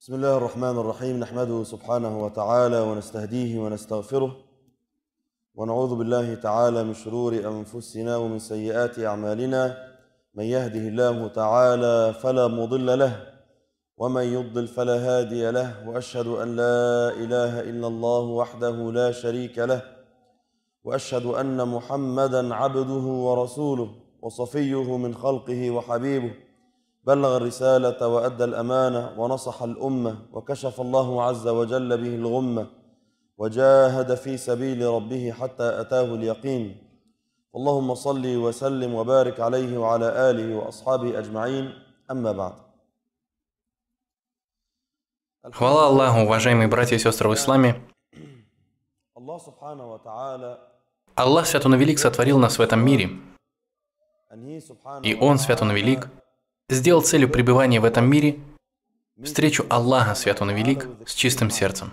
بسم الله الرحمن الرحيم نحمده سبحانه وتعالى ونستهديه ونستغفره ونعوذ بالله تعالى من شرور أنفسنا ومن سيئات أعمالنا من يهده الله تعالى فلا مضل له ومن يضلل فلا هادي له وأشهد أن لا إله إلا الله وحده لا شريك له وأشهد أن محمدًا عبده ورسوله وصفيه من خلقه وحبيبه بلغ الرسالة وأدى الأمانة ونصح الأمة وكشف الله عز وجل به الغمة وجاهد في سبيل ربه حتى أتاه اليقين اللهم صل وسلم وبارك عليه وعلى آله وأصحابه أجمعين أما بعد. Хвала Аллаху, уважаемые братья и сестры в исламе. Аллах Свят Он и Велик сотворил нас в этом мире, и Он, Свят Он и Велик, сделал целью пребывания в этом мире встречу Аллаха, Свят Он и Велик, с чистым сердцем.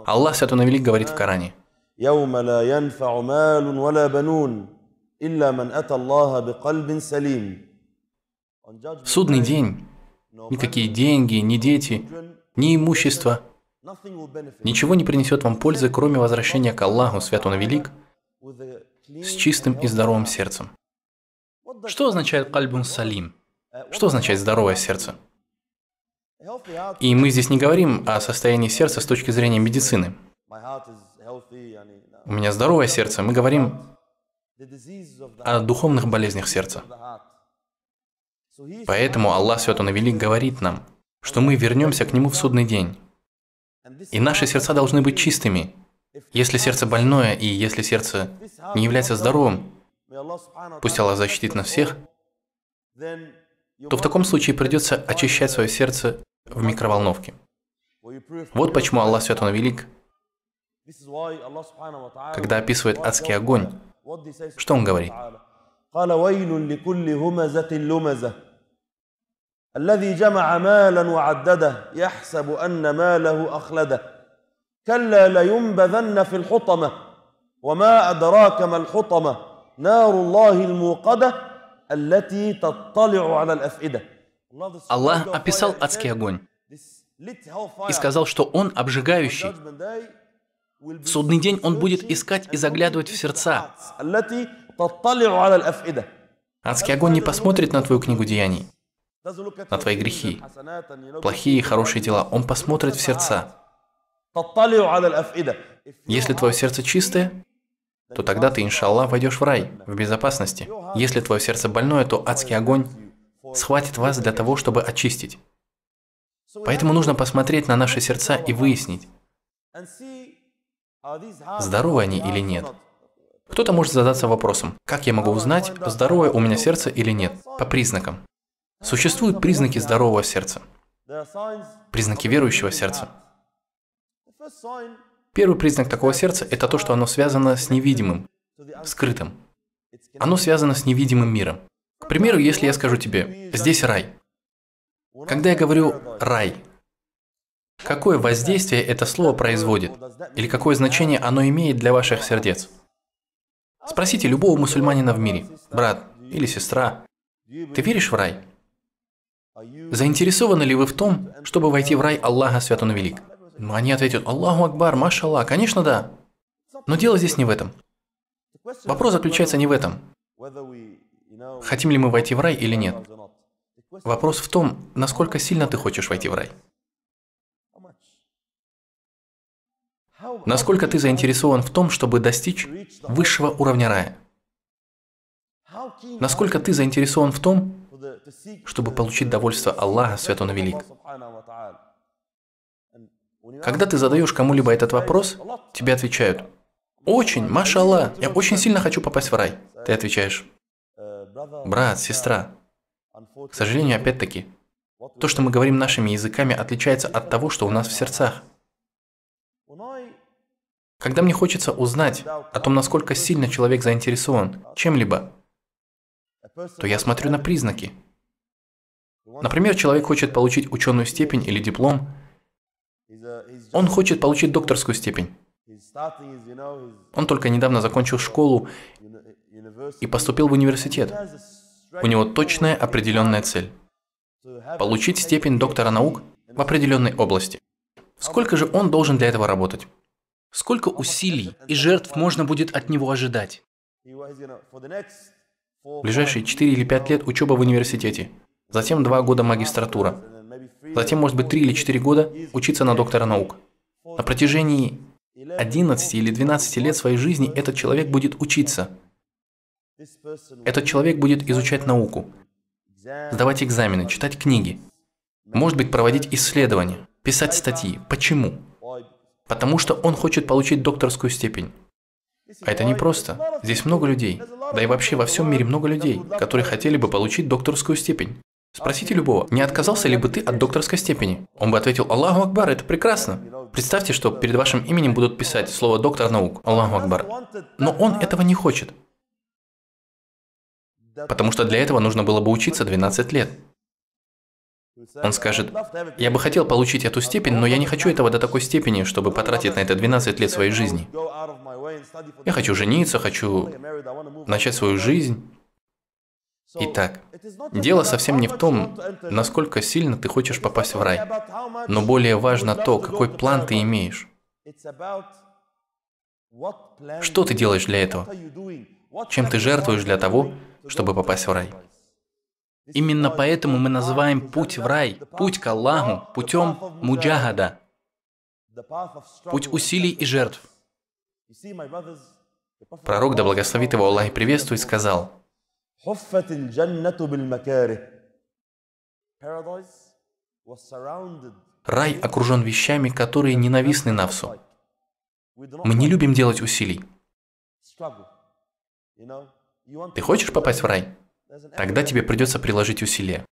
Аллах, Свят Он и Велик, говорит в Коране: в судный день никакие деньги, ни дети, ни имущество, ничего не принесет вам пользы, кроме возвращения к Аллаху, Свят Он и Велик, с чистым и здоровым сердцем. Что означает кальбун салим? Что означает здоровое сердце? И мы здесь не говорим о состоянии сердца с точки зрения медицины. У меня здоровое сердце, мы говорим о духовных болезнях сердца. Поэтому Аллах Свят Он и Велик говорит нам, что мы вернемся к Нему в судный день. И наши сердца должны быть чистыми. Если сердце больное и если сердце не является здоровым, пусть Аллах защитит нас всех, то в таком случае придется очищать свое сердце в микроволновке. Вот почему Аллах Свят Он и Велик, когда описывает адский огонь, что Он говорит? الذي جمع مالا وعدده يحسب أن ماله أخلده كلا لينبذن في الحطمة وما أدراك ما الحطمة نار الله الموقدة التي تطلع على الأفئدة. Аллах описал адский огонь и сказал, что он обжигающий. В судный день он будет искать и заглядывать в сердца. Адский огонь не посмотрит на твою книгу деяний, на твои грехи, плохие и хорошие дела. Он посмотрит в сердца. Если твое сердце чистое, то тогда ты, иншаллах, войдешь в рай, в безопасности. Если твое сердце больное, то адский огонь схватит вас для того, чтобы очистить. Поэтому нужно посмотреть на наши сердца и выяснить, здоровы они или нет. Кто-то может задаться вопросом: как я могу узнать, здоровое у меня сердце или нет? По признакам. Существуют признаки здорового сердца, признаки верующего сердца. Первый признак такого сердца – это то, что оно связано с невидимым, скрытым. Оно связано с невидимым миром. К примеру, если я скажу тебе: здесь рай. Когда я говорю «рай», какое воздействие это слово производит? Или какое значение оно имеет для ваших сердец? Спросите любого мусульманина в мире: брат или сестра, ты веришь в рай? Заинтересованы ли вы в том, чтобы войти в рай Аллаха Свят Он и Велик? Но они ответят: Аллаху Акбар, машаллах, конечно да. Но дело здесь не в этом. Вопрос заключается не в этом. Хотим ли мы войти в рай или нет? Вопрос в том, насколько сильно ты хочешь войти в рай. Насколько ты заинтересован в том, чтобы достичь высшего уровня рая? Насколько ты заинтересован в том, чтобы получить довольство Аллаха Свят Он и Велик? Когда ты задаешь кому-либо этот вопрос, тебе отвечают: очень, машаллах, я очень сильно хочу попасть в рай. Ты отвечаешь: брат, сестра, к сожалению, опять-таки, то, что мы говорим нашими языками, отличается от того, что у нас в сердцах. Когда мне хочется узнать о том, насколько сильно человек заинтересован чем-либо, то я смотрю на признаки. Например, человек хочет получить ученую степень или диплом. Он хочет получить докторскую степень. Он только недавно закончил школу и поступил в университет. У него точная определенная цель. Получить степень доктора наук в определенной области. Сколько же он должен для этого работать? Сколько усилий и жертв можно будет от него ожидать? В ближайшие 4 или 5 лет учеба в университете, затем 2 года магистратура, затем, может быть, 3 или 4 года учиться на доктора наук. На протяжении 11 или 12 лет своей жизни этот человек будет учиться. Этот человек будет изучать науку, сдавать экзамены, читать книги, может быть, проводить исследования, писать статьи. Почему? Потому что он хочет получить докторскую степень. А это непросто. Здесь много людей, да и вообще во всем мире много людей, которые хотели бы получить докторскую степень. Спросите любого, не отказался ли бы ты от докторской степени? Он бы ответил: Аллаху Акбар, это прекрасно. Представьте, что перед вашим именем будут писать слово «доктор наук», Аллаху Акбар. Но он этого не хочет. Потому что для этого нужно было бы учиться 12 лет. Он скажет: я бы хотел получить эту степень, но я не хочу этого до такой степени, чтобы потратить на это 12 лет своей жизни. Я хочу жениться, хочу начать свою жизнь. Итак, дело совсем не в том, насколько сильно ты хочешь попасть в рай, но более важно то, какой план ты имеешь. Что ты делаешь для этого? Чем ты жертвуешь для того, чтобы попасть в рай? Именно поэтому мы называем путь в рай, путь к Аллаху, путем муджахада, путь усилий и жертв. Пророк, да благословит его Аллах и приветствует, сказал: рай окружен вещами, которые ненавистны нафсу. Мы не любим делать усилий. Ты хочешь попасть в рай? Тогда тебе придется приложить усилия.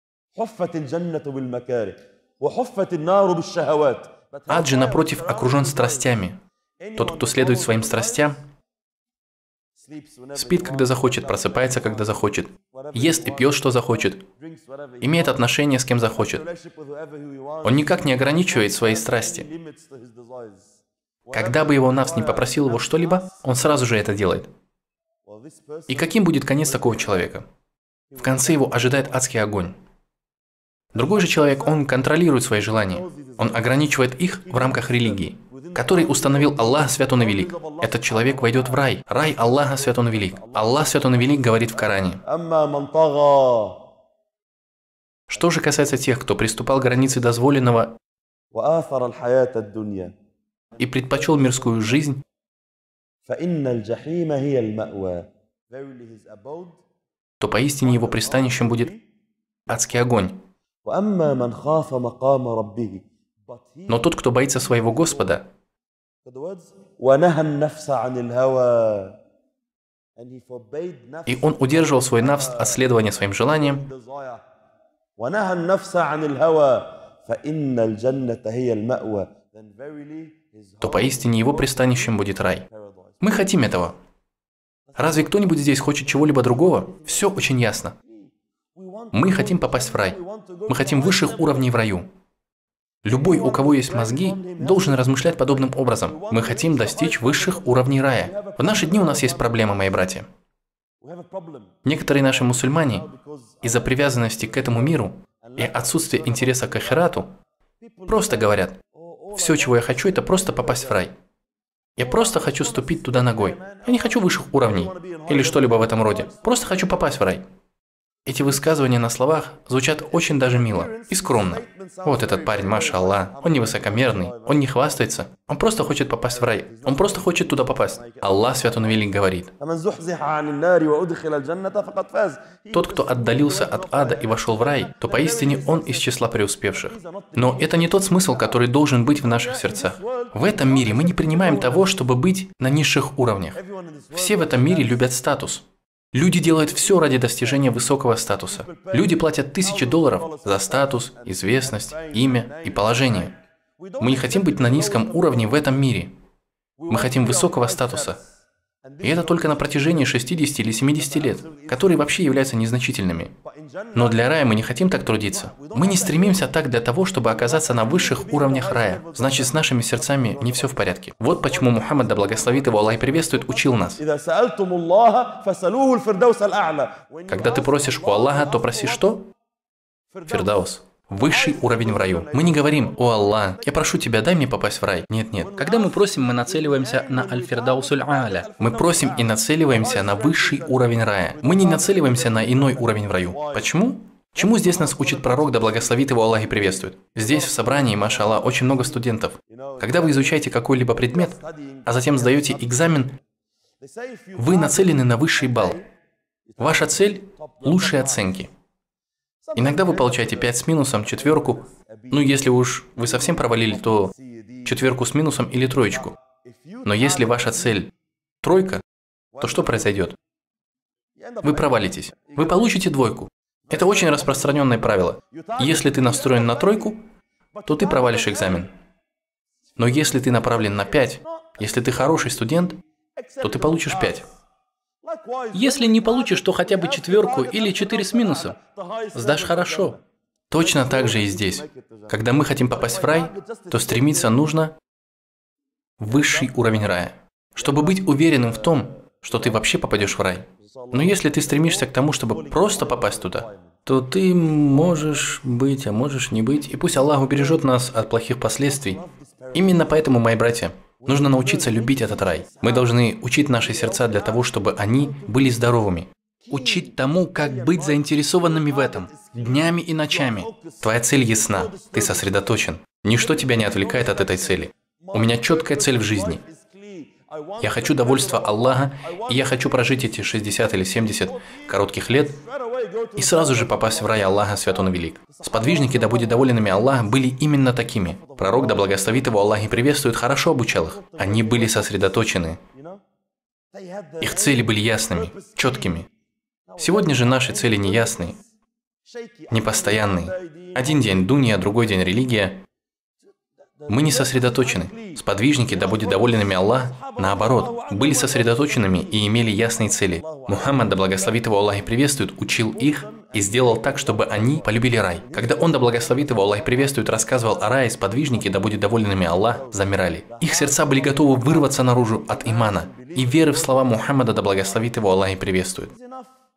Ад же, напротив, окружен страстями. Тот, кто следует своим страстям, спит, когда захочет, просыпается, когда захочет, ест и пьет, что захочет, имеет отношения с кем захочет. Он никак не ограничивает свои страсти. Когда бы его нафс не попросил его что-либо, он сразу же это делает. И каким будет конец такого человека? В конце его ожидает адский огонь. Другой же человек, он контролирует свои желания. Он ограничивает их в рамках религии, который установил Аллах Свят Он и Велик. Этот человек войдет в рай. Рай Аллаха Свят Он и Велик. Аллах Свят Он и Велик говорит в Коране: что же касается тех, кто приступал к границе дозволенного и предпочел мирскую жизнь, то поистине его пристанищем будет адский огонь. Но тот, кто боится своего Господа и он удерживал свой нафс от следования своим желаниям, то поистине его пристанищем будет рай. Мы хотим этого. Разве кто-нибудь здесь хочет чего-либо другого? Все очень ясно. Мы хотим попасть в рай. Мы хотим высших уровней в раю. Любой, у кого есть мозги, должен размышлять подобным образом. Мы хотим достичь высших уровней рая. В наши дни у нас есть проблема, мои братья. Некоторые наши мусульмане из-за привязанности к этому миру и отсутствия интереса к ахирату просто говорят: все, чего я хочу, это просто попасть в рай. Я просто хочу ступить туда ногой. Я не хочу высших уровней или что-либо в этом роде. Просто хочу попасть в рай. Эти высказывания на словах звучат очень даже мило и скромно. Вот этот парень, маша Аллах, он не высокомерный, он не хвастается, он просто хочет попасть в рай, он просто хочет туда попасть. Аллах Свят Он и Велик говорит: тот, кто отдалился от ада и вошел в рай, то поистине он из числа преуспевших. Но это не тот смысл, который должен быть в наших сердцах. В этом мире мы не принимаем того, чтобы быть на низших уровнях. Все в этом мире любят статус. Люди делают все ради достижения высокого статуса. Люди платят $1000 за статус, известность, имя и положение. Мы не хотим быть на низком уровне в этом мире. Мы хотим высокого статуса. И это только на протяжении 60 или 70 лет, которые вообще являются незначительными. Но для рая мы не хотим так трудиться. Мы не стремимся так для того, чтобы оказаться на высших уровнях рая. Значит, с нашими сердцами не все в порядке. Вот почему Мухаммад, да благословит его Аллах и приветствует, учил нас: когда ты просишь у Аллаха, то проси что? Фирдаус. Высший уровень в раю. Мы не говорим: «О Аллах, я прошу тебя, дай мне попасть в рай». Нет, нет. Когда мы просим, мы нацеливаемся на аль-фирдаусуль а'ля. Мы просим и нацеливаемся на высший уровень рая. Мы не нацеливаемся на иной уровень в раю. Почему? Чему здесь нас учит пророк, да благословит его Аллах и приветствует? Здесь в собрании, машаллах, очень много студентов. Когда вы изучаете какой-либо предмет, а затем сдаете экзамен, вы нацелены на высший балл. Ваша цель – лучшие оценки. Иногда вы получаете 5 с минусом, 4. Ну, если уж вы совсем провалили, то 4 с минусом или 3. Но если ваша цель – 3, то что произойдет? Вы провалитесь. Вы получите 2. Это очень распространенное правило. Если ты настроен на 3, то ты провалишь экзамен. Но если ты направлен на 5, если ты хороший студент, то ты получишь 5. Если не получишь, то хотя бы 4 или 4 с минусом. Сдашь хорошо. Точно так же и здесь. Когда мы хотим попасть в рай, то стремиться нужно в высший уровень рая, чтобы быть уверенным в том, что ты вообще попадешь в рай. Но если ты стремишься к тому, чтобы просто попасть туда, то ты можешь быть, а можешь не быть. И пусть Аллах убережет нас от плохих последствий. Именно поэтому, мои братья, нужно научиться любить этот рай. Мы должны учить наши сердца для того, чтобы они были здоровыми. Учить тому, как быть заинтересованными в этом, днями и ночами. Твоя цель ясна, ты сосредоточен. Ничто тебя не отвлекает от этой цели. У меня четкая цель в жизни. Я хочу довольства Аллаха, и я хочу прожить эти 60 или 70 коротких лет и сразу же попасть в рай Аллаха, свят Он велик. Сподвижники, да будет доволен ими Аллах, были именно такими. Пророк, да благословит его Аллах и приветствует, хорошо обучал их. Они были сосредоточены. Их цели были ясными, четкими. Сегодня же наши цели неясные, непостоянные. Один день дунья, другой день религия. Мы не сосредоточены. Сподвижники, да будет доволен ими Аллах, наоборот, были сосредоточенными и имели ясные цели. Мухаммад, да благословит его Аллах и приветствует, учил их и сделал так, чтобы они полюбили рай. Когда он, да благословит его Аллах и приветствует, рассказывал о рае, сподвижники, да будет доволен ими Аллах, замирали. Их сердца были готовы вырваться наружу от имана и веры в слова Мухаммада, да благословит его Аллах и приветствует.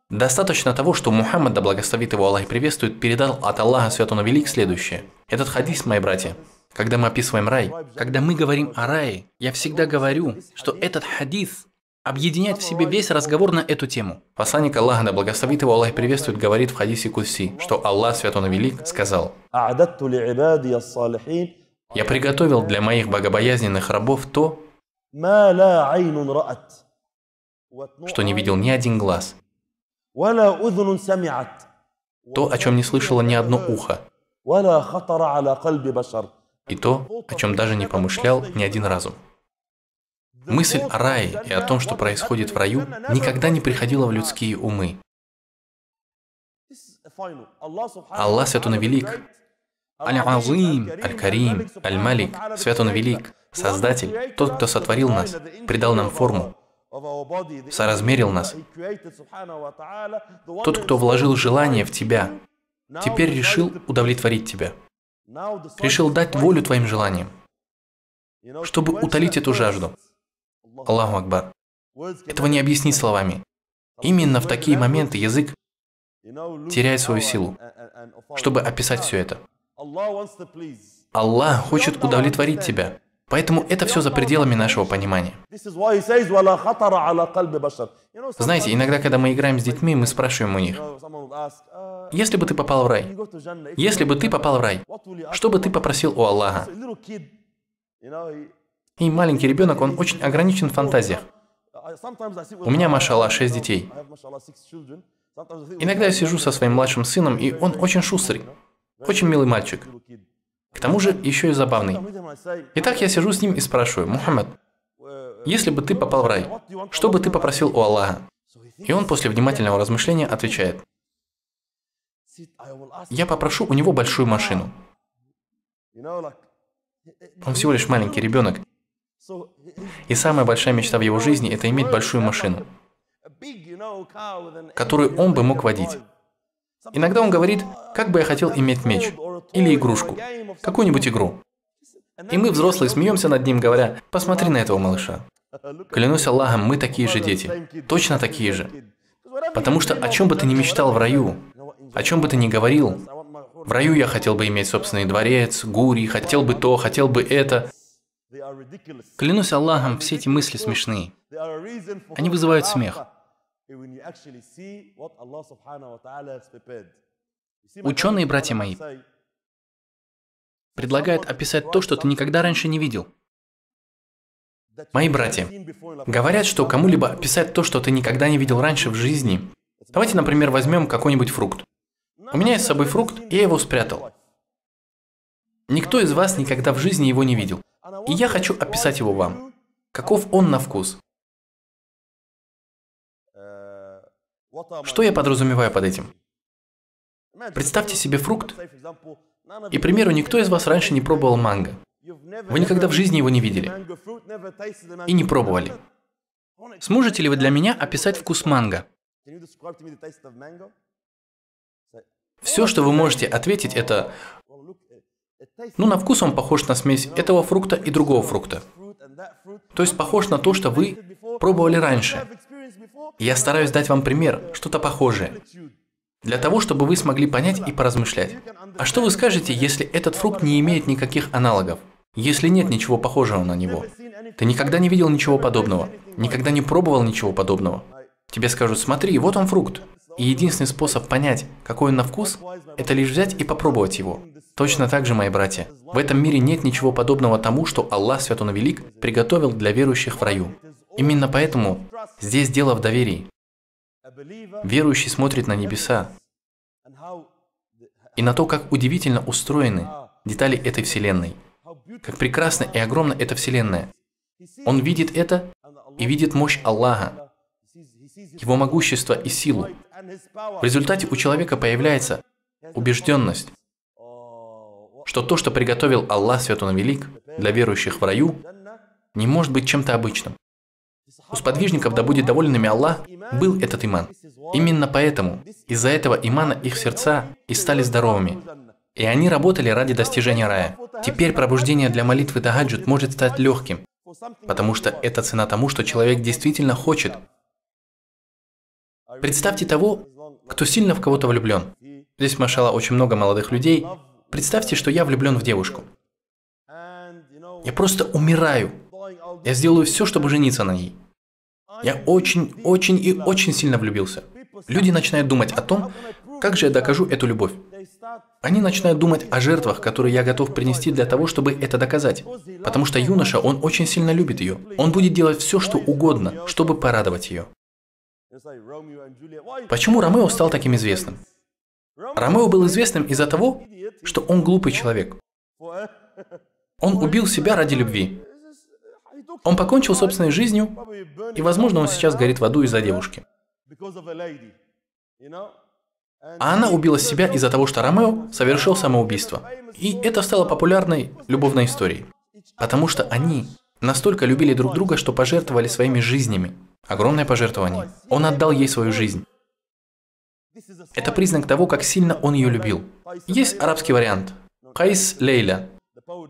Достаточно того, что Мухаммад, да благословит его Аллах и приветствует, передал от Аллаха, свят Он велик, следующее. Этот хадис, мои братья, когда мы описываем рай, когда мы говорим о рае, я всегда говорю, что этот хадис объединяет в себе весь разговор на эту тему. Посланник Аллаха, да благословит его Аллах и приветствует, говорит в хадисе Кудси, что Аллах, свят Он велик, сказал: «Я приготовил для моих богобоязненных рабов то, что не видел ни один глаз, то, о чем не слышало ни одно ухо, и то, о чем даже не помышлял ни один разум». Мысль о рае и о том, что происходит в раю, никогда не приходила в людские умы. Аллах, свят Он велик, Аль-Азим, Аль-Карим, Аль-Малик, свят Он велик, Создатель, тот, кто сотворил нас, придал нам форму, соразмерил нас, тот, кто вложил желание в тебя, теперь решил удовлетворить тебя, решил дать волю твоим желаниям, чтобы утолить эту жажду. Аллаху Акбар. Этого не объяснить словами. Именно в такие моменты язык теряет свою силу, чтобы описать все это. Аллах хочет удовлетворить тебя. Поэтому это все за пределами нашего понимания. Знаете, иногда, когда мы играем с детьми, мы спрашиваем у них: если бы ты попал в рай, если бы ты попал в рай, что бы ты попросил у Аллаха? И маленький ребенок, он очень ограничен в фантазиях. У меня, машаллах, 6 детей. Иногда я сижу со своим младшим сыном, и он очень шустрый, очень милый мальчик. К тому же еще и забавный. Итак, я сижу с ним и спрашиваю: Мухаммад, если бы ты попал в рай, что бы ты попросил у Аллаха? И он после внимательного размышления отвечает: я попрошу у него большую машину. Он всего лишь маленький ребенок. И самая большая мечта в его жизни – это иметь большую машину, которую он бы мог водить. Иногда он говорит: как бы я хотел иметь меч или игрушку, какую-нибудь игру. И мы, взрослые, смеемся над ним, говоря: посмотри на этого малыша. Клянусь Аллахом, мы такие же дети, точно такие же. Потому что о чем бы ты ни мечтал в раю, о чем бы ты ни говорил, В раю я хотел бы иметь собственный дворец, гури, хотел бы то, хотел бы это. Клянусь Аллахом, все эти мысли смешные. Они вызывают смех. Ученые, братья мои, предлагают описать то, что ты никогда раньше не видел. Мои братья говорят, что кому-либо описать то, что ты никогда не видел раньше в жизни. Давайте, например, возьмем какой-нибудь фрукт. У меня есть с собой фрукт, и я его спрятал. Никто из вас никогда в жизни его не видел. И я хочу описать его вам. Каков он на вкус? Что я подразумеваю под этим? Представьте себе фрукт, и, к примеру, никто из вас раньше не пробовал манго. Вы никогда в жизни его не видели и не пробовали. Сможете ли вы для меня описать вкус манго? Все, что вы можете ответить, это... Ну, на вкус он похож на смесь этого фрукта и другого фрукта. То есть похож на то, что вы пробовали раньше. Я стараюсь дать вам пример, что-то похожее. Для того, чтобы вы смогли понять и поразмышлять. А что вы скажете, если этот фрукт не имеет никаких аналогов? Если нет ничего похожего на него? Ты никогда не видел ничего подобного. Никогда не пробовал ничего подобного. Тебе скажут, смотри, вот он фрукт. И единственный способ понять, какой он на вкус, это лишь взять и попробовать его. Точно так же, мои братья, в этом мире нет ничего подобного тому, что Аллах Свят Он Велик приготовил для верующих в раю. Именно поэтому здесь дело в доверии. Верующий смотрит на небеса и на то, как удивительно устроены детали этой вселенной, как прекрасна и огромна эта вселенная. Он видит это и видит мощь Аллаха, его могущество и силу. В результате у человека появляется убежденность, что то, что приготовил Аллах Свят Он Велик для верующих в раю, не может быть чем-то обычным. У сподвижников, да будет доволен ими Аллах, был этот иман. Именно поэтому, из-за этого имана их сердца и стали здоровыми. И они работали ради достижения рая. Теперь пробуждение для молитвы тагаджуд может стать легким, потому что это цена тому, что человек действительно хочет. Представьте того, кто сильно в кого-то влюблен. Здесь, машалла, очень много молодых людей. Представьте, что я влюблен в девушку. Я просто умираю. Я сделаю все, чтобы жениться на ней. Я очень, очень и очень сильно влюбился. Люди начинают думать о том, как же я докажу эту любовь. Они начинают думать о жертвах, которые я готов принести для того, чтобы это доказать. Потому что юноша, он очень сильно любит ее. Он будет делать все, что угодно, чтобы порадовать ее. Почему Ромео стал таким известным? Ромео был известным из-за того, что он глупый человек. Он убил себя ради любви. Он покончил собственной жизнью, и, возможно, он сейчас горит в аду из-за девушки. А она убила себя из-за того, что Ромео совершил самоубийство. И это стало популярной любовной историей. Потому что они настолько любили друг друга, что пожертвовали своими жизнями. Огромное пожертвование. Он отдал ей свою жизнь. Это признак того, как сильно он ее любил. Есть арабский вариант. Кайс Лейля.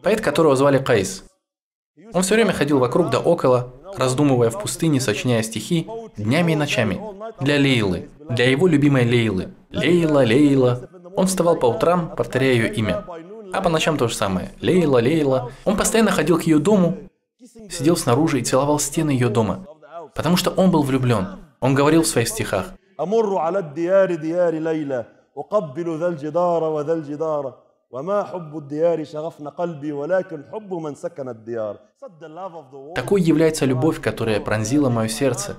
Поэт, которого звали Кайс. Он все время ходил вокруг да около, раздумывая в пустыне, сочиняя стихи днями и ночами. Для Лейлы. Для его любимой Лейлы. Лейла, Лейла. Он вставал по утрам, повторяя ее имя. А по ночам то же самое. Лейла, Лейла. Он постоянно ходил к ее дому, сидел снаружи и целовал стены ее дома. Потому что он был влюблен. Он говорил в своих стихах. Такой является любовь, которая пронзила мое сердце.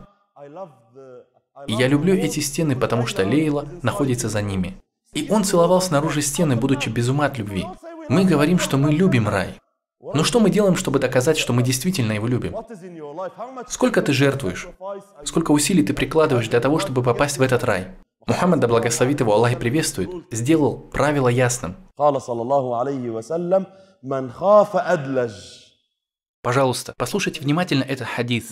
И я люблю эти стены, потому что Лейла находится за ними. И он целовал снаружи стены, будучи без ума от любви. Мы говорим, что мы любим рай. Но что мы делаем, чтобы доказать, что мы действительно его любим? Сколько ты жертвуешь? Сколько усилий ты прикладываешь для того, чтобы попасть в этот рай? Мухаммад, да благословит его Аллах и приветствует, сделал правило ясным. Пожалуйста, послушайте внимательно этот хадис.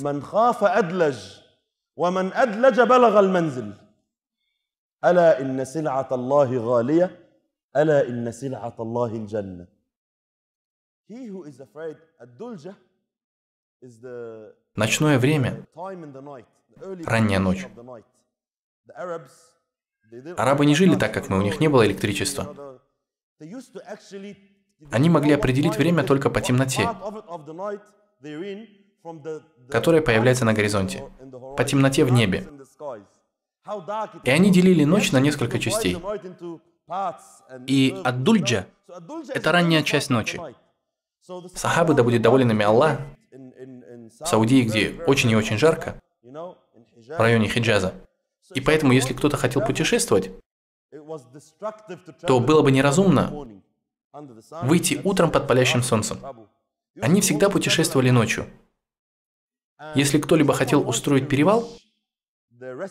Ночное время, ранняя ночь. Арабы не жили так, как мы, у них не было электричества. Они могли определить время только по темноте, которая появляется на горизонте, по темноте в небе. И они делили ночь на несколько частей. И ад-дульджа – это ранняя часть ночи. Сахабы, да будет доволен ими Аллах, в Саудии, где очень и очень жарко, в районе Хиджаза. И поэтому, если кто-то хотел путешествовать, то было бы неразумно выйти утром под палящим солнцем. Они всегда путешествовали ночью. Если кто-либо хотел устроить перевал,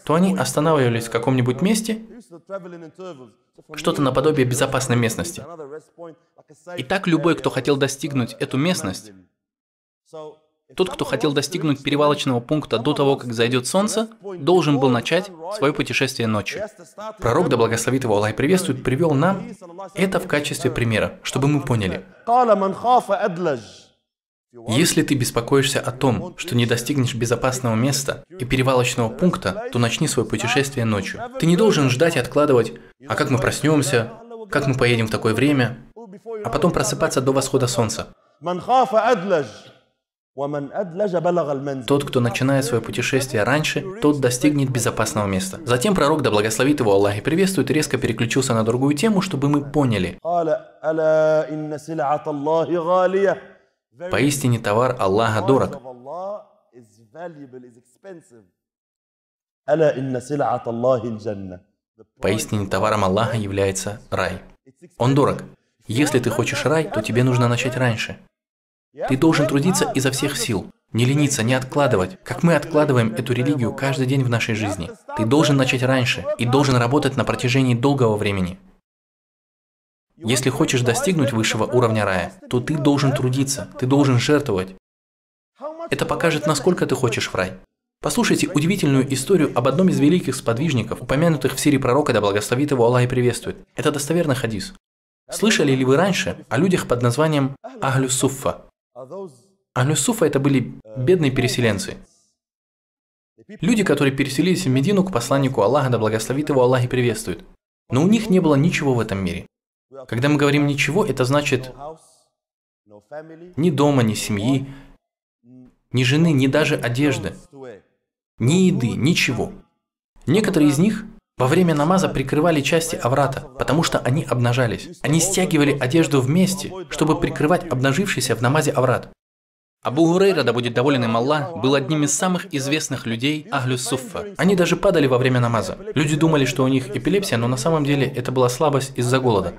то они останавливались в каком-нибудь месте, что-то наподобие безопасной местности. И так любой, кто хотел достигнуть эту местность, тот, кто хотел достигнуть перевалочного пункта до того, как зайдет солнце, должен был начать свое путешествие ночью. Пророк, да благословит его Аллах и приветствует, привел нам это в качестве примера, чтобы мы поняли. Если ты беспокоишься о том, что не достигнешь безопасного места и перевалочного пункта, то начни свое путешествие ночью. Ты не должен ждать и откладывать, а как мы проснемся, как мы поедем в такое время, а потом просыпаться до восхода солнца. Тот, кто начинает свое путешествие раньше, тот достигнет безопасного места. Затем пророк, да благословит его Аллах и приветствует, резко переключился на другую тему, чтобы мы поняли. Поистине товар Аллаха дорог. Поистине товаром Аллаха является рай. Он дорог. Если ты хочешь рай, то тебе нужно начать раньше. Ты должен трудиться изо всех сил, не лениться, не откладывать, как мы откладываем эту религию каждый день в нашей жизни. Ты должен начать раньше и должен работать на протяжении долгого времени. Если хочешь достигнуть высшего уровня рая, то ты должен трудиться, ты должен жертвовать. Это покажет, насколько ты хочешь в рай. Послушайте удивительную историю об одном из великих сподвижников, упомянутых в сире пророка, да благословит его Аллах и приветствует. Это достоверный хадис. Слышали ли вы раньше о людях под названием Ахлю-Суффа? Ахлю-Суффа – это были бедные переселенцы. Люди, которые переселились в Медину к посланнику Аллаха, да благословит его Аллах и приветствует. Но у них не было ничего в этом мире. Когда мы говорим «ничего», это значит ни дома, ни семьи, ни жены, ни даже одежды, ни еды, ничего. Некоторые из них во время намаза прикрывали части аврата, потому что они обнажались. Они стягивали одежду вместе, чтобы прикрывать обнажившийся в намазе аврат. Абу Гурейра, да будет доволен им Аллах, был одним из самых известных людей Ахлю-Суффа. Они даже падали во время намаза. Люди думали, что у них эпилепсия, но на самом деле это была слабость из-за голода.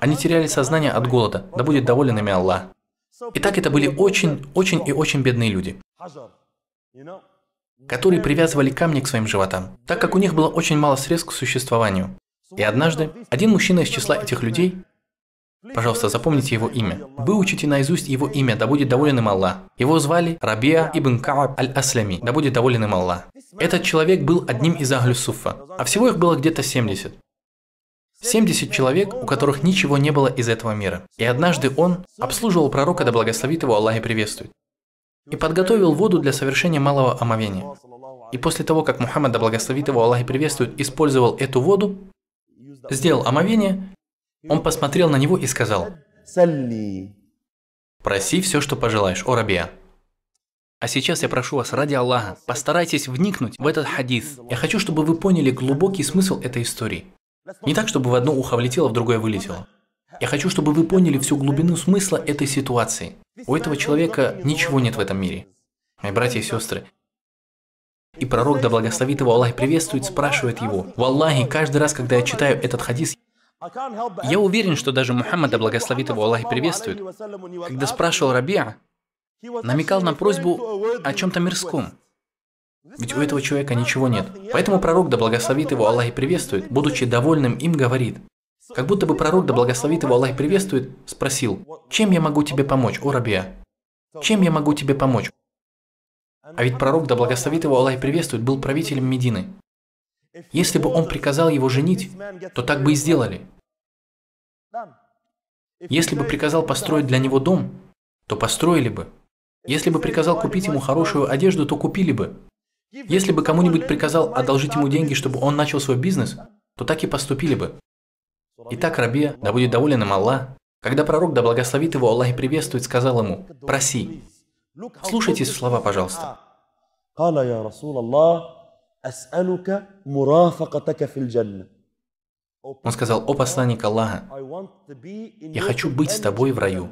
Они теряли сознание от голода, да будет доволен ими Аллах. Итак, это были очень и очень бедные люди, которые привязывали камни к своим животам, так как у них было очень мало средств к существованию. И однажды один мужчина из числа этих людей, пожалуйста, запомните его имя, выучите наизусть его имя, да будет доволен им Аллах. Его звали Рабиа ибн Кааб аль-Аслами, да будет доволен им Аллах. Этот человек был одним из Ахлю-Суффа, а всего их было где-то 70. 70 человек, у которых ничего не было из этого мира. И однажды он обслуживал пророка, да благословит его Аллах и приветствует, и подготовил воду для совершения малого омовения. И после того, как Мухаммад, да благословит его Аллах и приветствует, использовал эту воду, сделал омовение, он посмотрел на него и сказал: «Проси все, что пожелаешь, о Рабиа». А сейчас я прошу вас, ради Аллаха, постарайтесь вникнуть в этот хадис. Я хочу, чтобы вы поняли глубокий смысл этой истории. Не так, чтобы в одно ухо влетело, в другое вылетело. Я хочу, чтобы вы поняли всю глубину смысла этой ситуации. У этого человека ничего нет в этом мире. Мои братья и сестры. И пророк, да благословит его Аллах приветствует, спрашивает его: «Валлахи, каждый раз, когда я читаю этот хадис, я уверен, что даже Мухаммад, да благословит его Аллах приветствует, когда спрашивал Рабиа, намекал на просьбу о чем-то мирском. Ведь у этого человека ничего нет. Поэтому пророк, да благословит его Аллах приветствует, будучи довольным им, говорит, как будто бы пророк, да благословит его Аллах приветствует, спросил: «Чем я могу тебе помочь, о Рабиа? Чем я могу тебе помочь?» А ведь пророк, да благословит его Аллах приветствует, был правителем Медины. Если бы он приказал его женить, то так бы и сделали. Если бы приказал построить для него дом, то построили бы. Если бы приказал купить ему хорошую одежду, то купили бы. Если бы кому-нибудь приказал одолжить ему деньги, чтобы он начал свой бизнес, то так и поступили бы. Итак, Рабия, да будет доволен им Аллах, когда пророк, да благословит его Аллах и приветствует, сказал ему: «Проси». Слушайте слова, пожалуйста. قال يا رسول الله أسألك مرافقتك في الجنة. Он сказал: «О посланник Аллаха, я хочу быть с тобой в раю».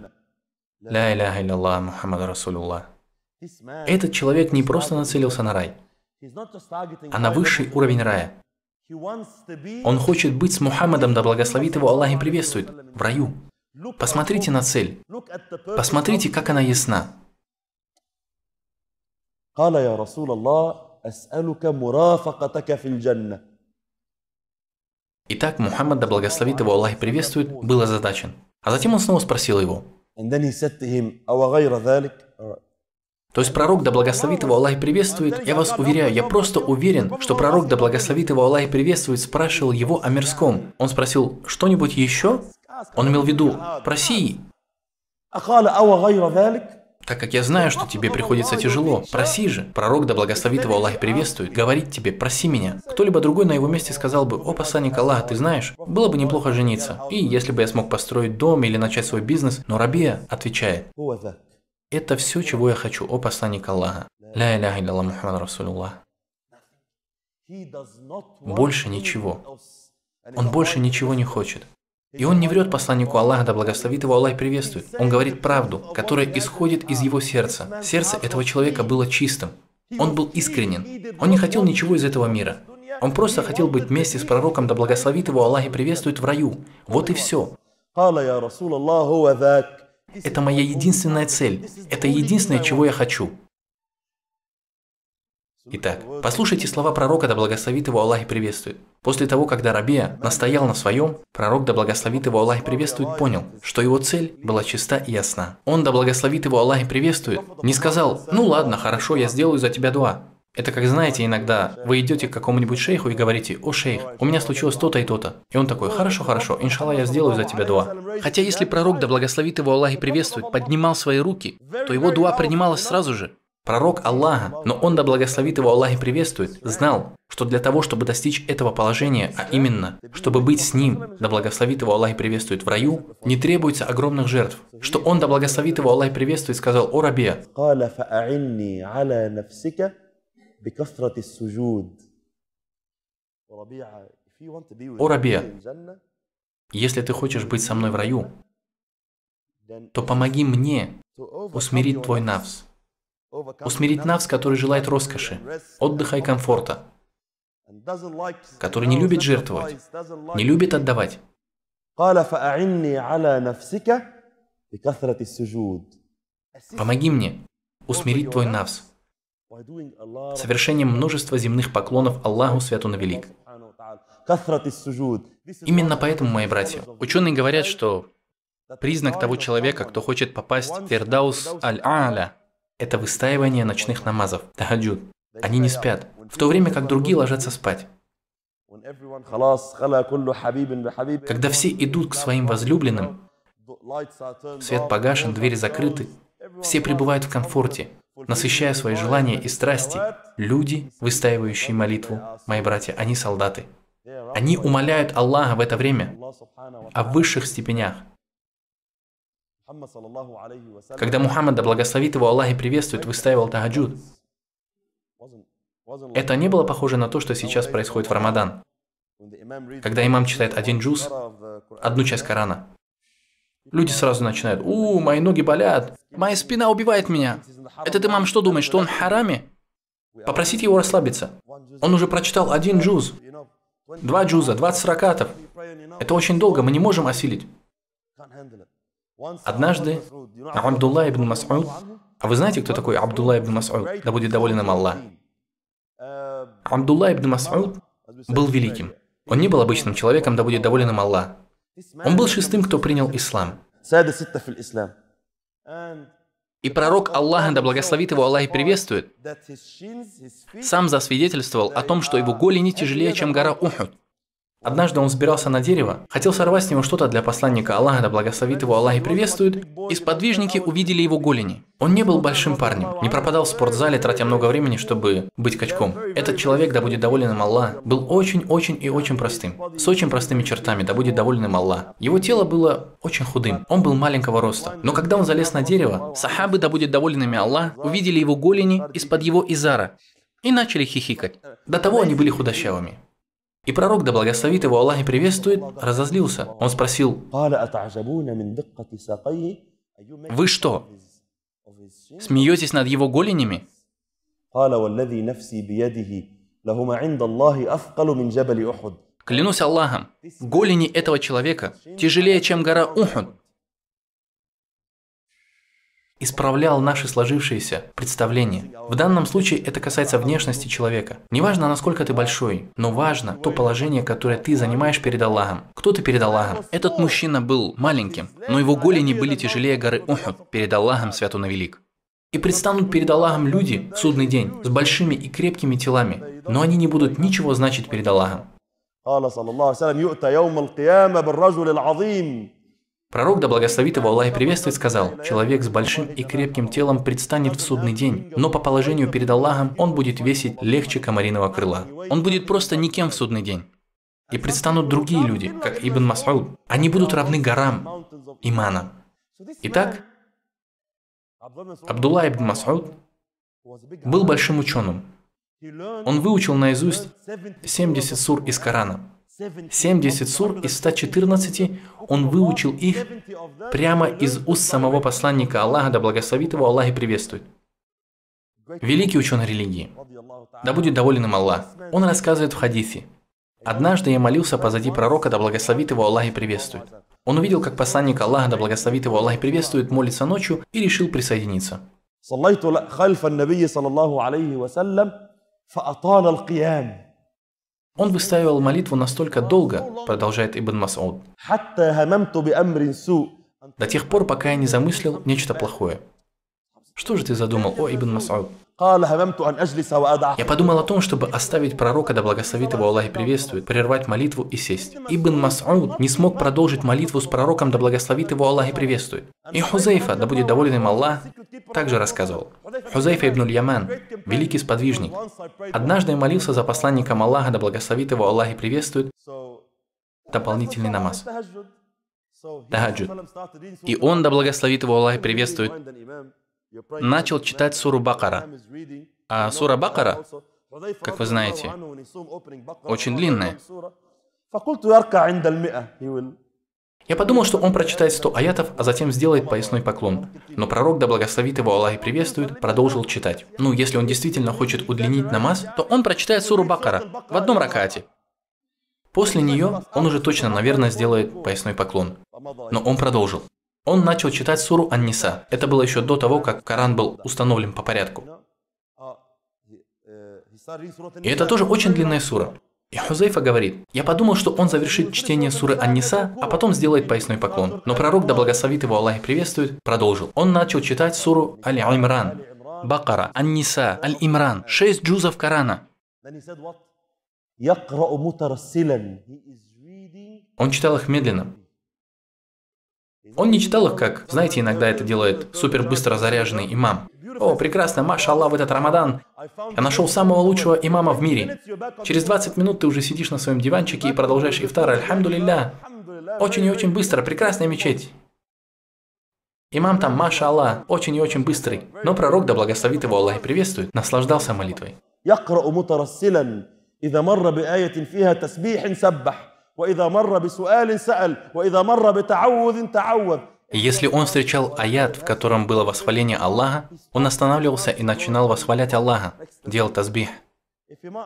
Ля иляха илlallah Мухаммад Расулуллах. Этот человек не просто нацелился на рай, а на высший уровень рая. Он хочет быть с Мухаммадом, да благословит его Аллах и приветствует, в раю. Посмотрите на цель. Посмотрите, как она ясна. قال يا رسول الله أسألك مرافقتك في الجنة. Итак, Мухаммад, да благословит его Аллах и приветствует, был озадачен. А затем он снова спросил его. And then he said to him, أو غير ذلك. То есть пророк, да благословит его Аллах и приветствует, я вас уверяю, я просто уверен, что пророк, да благословит его Аллах и приветствует, спрашивал его о мирском. Он спросил: что-нибудь еще? Он имел в виду: проси. قال أو غير ذلك. Так как я знаю, что тебе приходится тяжело, проси же. Пророк, да благословит его Аллах и приветствует, говорит тебе: проси меня. Кто-либо другой на его месте сказал бы: о посланник Аллаха, ты знаешь, было бы неплохо жениться. И если бы я смог построить дом или начать свой бизнес. Но Рабия отвечает: это все, чего я хочу, о посланник Аллаха. Ля иляха илlallah Мухаммад Расулуллах. Больше ничего. Он больше ничего не хочет. И он не врет посланнику Аллаха, да благословит его Аллах и приветствует. Он говорит правду, которая исходит из его сердца. Сердце этого человека было чистым. Он был искренен. Он не хотел ничего из этого мира. Он просто хотел быть вместе с пророком, да благословит его Аллах и приветствует, в раю. Вот и все. Это моя единственная цель. Это единственное, чего я хочу. Итак, послушайте слова пророка, да благословит его Аллах и приветствует. После того, когда Рабия настоял на своем, пророк, да благословит его Аллах и приветствует, понял, что его цель была чиста и ясна. Он, да благословит его Аллах и приветствует, не сказал: ну ладно, хорошо, я сделаю за тебя дуа. Это как, знаете, иногда вы идете к какому-нибудь шейху и говорите: о шейх, у меня случилось то-то и то-то. И он такой: хорошо, хорошо, иншаллах, я сделаю за тебя дуа. Хотя если пророк, да благословит его Аллах и приветствует, поднимал свои руки, то его дуа принималась сразу же. Пророк Аллаха, но он, да благословит его Аллах и приветствует, знал, что для того, чтобы достичь этого положения, а именно, чтобы быть с ним, да благословит его Аллах и приветствует, в раю, не требуется огромных жертв. Что он, да благословит его Аллах и приветствует, сказал: о Рабия, о Рабия, если ты хочешь быть со мной в раю, то помоги мне усмирить твой нафс. Усмирить нафс, который желает роскоши, отдыха и комфорта, который не любит жертвовать, не любит отдавать. Помоги мне усмирить твой нафс совершением множества земных поклонов Аллаху Свят Он и Велик. Именно поэтому, мои братья, ученые говорят, что признак того человека, кто хочет попасть в Фирдаус аль-А'ля, это выстаивание ночных намазов, тахаджуд. Они не спят, в то время как другие ложатся спать. Когда все идут к своим возлюбленным, свет погашен, двери закрыты, все пребывают в комфорте, насыщая свои желания и страсти. Люди, выстаивающие молитву, мои братья, они солдаты. Они умоляют Аллаха в это время о высших степенях. Когда Мухаммад, да благословит его Аллах и приветствует, выстаивал тахаджуд, это не было похоже на то, что сейчас происходит в Рамадан. Когда имам читает один джуз, одну часть Корана, люди сразу начинают: мои ноги болят, моя спина убивает меня. Этот имам что думает, что он в хараме? Попросите его расслабиться. Он уже прочитал один джуз, 2 джуза, 20 ракатов. Это очень долго, мы не можем осилить. Однажды Абдулла ибн Мас'уд, а вы знаете, кто такой Абдулла ибн Мас'уд? Да будет доволен им Аллах. Абдулла ибн Мас'уд был великим. Он не был обычным человеком, да будет доволен им Аллах. Он был 6-м, кто принял ислам. И пророк Аллаха, да благословит его Аллах и приветствует, сам засвидетельствовал о том, что его голени тяжелее, чем гора Ухуд. Однажды он взбирался на дерево, хотел сорвать с него что-то для посланника Аллаха, да благословит его Аллах и приветствует, и сподвижники увидели его голени. Он не был большим парнем, не пропадал в спортзале, тратя много времени, чтобы быть качком. Этот человек, да будет доволен им Аллах, был очень-очень и очень простым, с очень простыми чертами, да будет доволен им Аллах. Его тело было очень худым, он был маленького роста. Но когда он залез на дерево, сахабы, да будет доволен ими Аллах, увидели его голени из-под его изара и начали хихикать. До того они были худощавыми. И пророк, да благословит его Аллах и приветствует, разозлился. Он спросил: «Вы что, смеетесь над его голенями?» Клянусь Аллахом, голени этого человека тяжелее, чем гора Ухуд. Исправлял наши сложившиеся представления. В данном случае это касается внешности человека. Неважно, насколько ты большой, но важно то положение, которое ты занимаешь перед Аллахом. Кто ты перед Аллахом? Этот мужчина был маленьким, но его голени были тяжелее горы Ухуд перед Аллахом Свят Он и Велик. И предстанут перед Аллахом люди в судный день с большими и крепкими телами, но они не будут ничего значить перед Аллахом. Пророк, да благословит его Аллах и приветствует, сказал: «Человек с большим и крепким телом предстанет в судный день, но по положению перед Аллахом он будет весить легче комариного крыла. Он будет просто никем в судный день. И предстанут другие люди, как Ибн Мас'уд. Они будут равны горам имана». Итак, Абдулла ибн Мас'уд был большим ученым. Он выучил наизусть 70 сур из Корана. 70 сур из 114 он выучил их прямо из уст самого посланника Аллаха, да благословит его Аллах и приветствует. Великий ученый религии, да будет доволен им Аллах, он рассказывает в хадисе: «Однажды я молился позади пророка, да благословит его Аллах и приветствует. Он увидел, как посланник Аллаха, да благословит его Аллах и приветствует, молится ночью и решил присоединиться. Он выстаивал молитву настолько долго, продолжает Ибн Мас'уд, до тех пор, пока я не замыслил нечто плохое. Что же ты задумал, о Ибн Мас'уд? Я подумал о том, чтобы оставить пророка, да благословит его Аллах и приветствует, прервать молитву и сесть. Ибн Мас'уд не смог продолжить молитву с пророком, да благословит его Аллах и приветствует. И Хузайфа, да будет доволен им Аллах, также рассказывал. Хузайфа ибн Яман, великий сподвижник, однажды молился за посланником Аллаха, да благословит его Аллах и приветствует, дополнительный намаз. Тахаджуд. И он, да благословит его Аллах и приветствует, начал читать суру Бакара. А сура Бакара, как вы знаете, очень длинная. Я подумал, что он прочитает 100 аятов, а затем сделает поясной поклон. Но пророк, да благословит его Аллах и приветствует, продолжил читать. Ну, если он действительно хочет удлинить намаз, то он прочитает суру Бакара в одном ракате. После нее он уже точно, наверное, сделает поясной поклон. Но он продолжил. Он начал читать суру Ан-Ниса. Это было еще до того, как Коран был установлен по порядку. И это тоже очень длинная сура. И Хузайфа говорит: я подумал, что он завершит чтение суры Ан-Ниса, а потом сделает поясной поклон. Но пророк, да благословит его Аллах и приветствует, продолжил. Он начал читать суру Аль-Имран, Бакара, Ан-Ниса, Аль-Имран, 6 джузов Корана. Он читал их медленно. Он не читал их, как, знаете, иногда это делает супербыстро заряженный имам. О, прекрасно, маша-Аллах, в этот Рамадан я нашел самого лучшего имама в мире. Через 20 минут ты уже сидишь на своем диванчике и продолжаешь ифтар, альхамдулилля. Очень и очень быстро, прекрасная мечеть. Имам там, маша-Аллах, очень и очень быстрый. Но пророк, да благословит его Аллах и приветствует, наслаждался молитвой. И если он встречал аят, в котором было восхваление Аллаха, он останавливался и начинал восхвалять Аллаха, делал тасбих.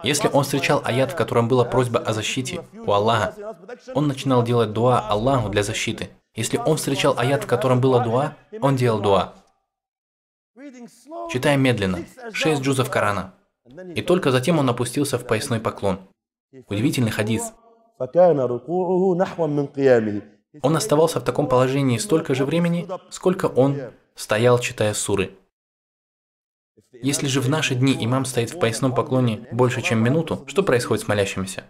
Если он встречал аят, в котором была просьба о защите у Аллаха, он начинал делать дуа Аллаху для защиты. Если он встречал аят, в котором было дуа, он делал дуа. Читая медленно, 6 джузов Корана. И только затем он опустился в поясной поклон. Удивительный хадис. Он оставался в таком положении столько же времени, сколько он стоял, читая суры. Если же в наши дни имам стоит в поясном поклоне больше, чем минуту, что происходит с молящимися?